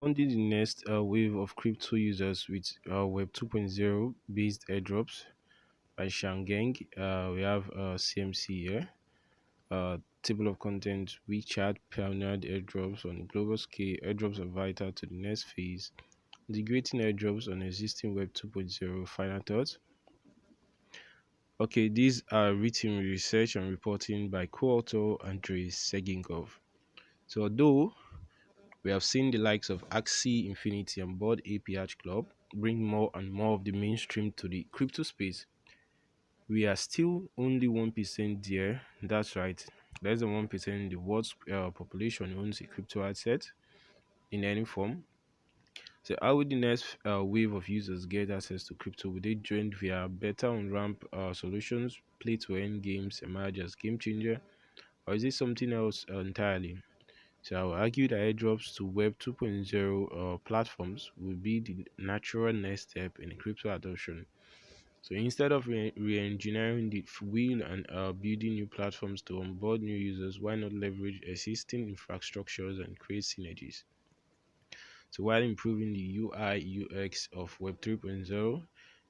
Funding the next wave of crypto users with Web 2.0 based airdrops by Shangeng. We have CMC here. Table of contents: WeChat pioneered airdrops on a global scale. Airdrops are vital to the next phase. Integrating airdrops on existing Web 2.0. Final thoughts. Okay, these are written research and reporting by co-author Andrei Seginkov. So, although we have seen the likes of Axie Infinity and Board APH Club bring more and more of the mainstream to the crypto space, we are still only 1% there. That's right, less than 1% of the world's population owns a crypto asset in any form. So, how will the next wave of users get access to crypto? Will they join via better on ramp solutions, play to earn games emerge as game changer, or is it something else entirely? So I will argue that airdrops to Web 2.0 platforms will be the natural next step in crypto adoption. So instead of re-engineering the wheel and building new platforms to onboard new users, why not leverage existing infrastructures and create synergies? So while improving the UI UX of Web 3.0,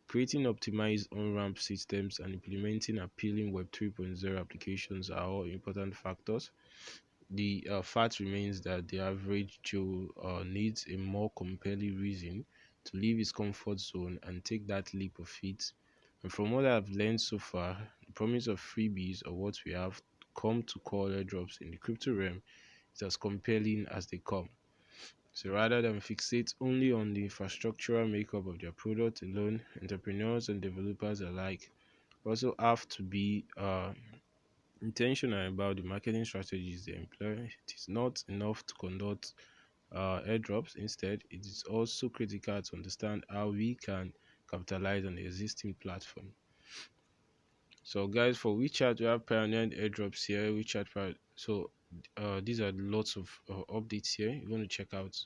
creating optimized on-ramp systems and implementing appealing Web 3.0 applications are all important factors. The fact remains that the average Joe needs a more compelling reason to leave his comfort zone and take that leap of faith. And from what I've learned so far, the promise of freebies, or what we have come to call airdrops in the crypto realm, is as compelling as they come. So rather than fixate only on the infrastructural makeup of their product alone, entrepreneurs and developers alike also have to be intentional about the marketing strategies they employ. It is not enough to conduct airdrops. Instead, it is also critical to understand how we can capitalize on the existing platform. So, guys, for WeChat, we have pioneered airdrops here. So, these are lots of updates here. You want to check out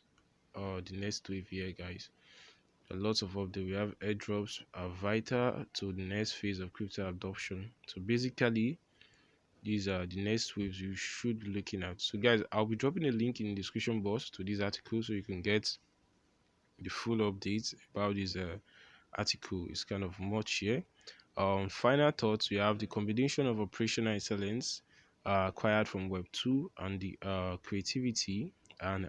the next wave here, guys. Lots of updates. We have airdrops are vital to the next phase of crypto adoption. So, basically, these are the next waves you should be looking at. So guys, I'll be dropping a link in the description box to this article so you can get the full updates about this article. It's kind of much here. Final thoughts: we have the combination of operational excellence acquired from Web 2 and the creativity and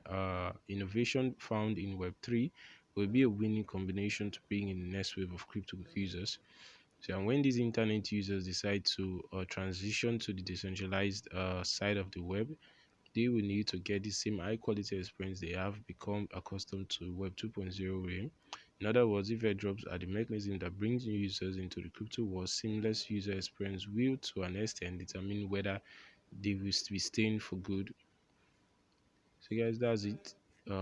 innovation found in Web 3 will be a winning combination to bring in the next wave of crypto users. So, and when these internet users decide to transition to the decentralized side of the web, they will need to get the same high quality experience they have become accustomed to Web 2.0 realm. In other words, if airdrops are the mechanism that brings new users into the crypto world, seamless user experience will, to an extent, determine whether they will be staying for good. So, guys, that's it.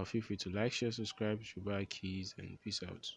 Feel free to like, share, subscribe, Shubai Keys, and peace out.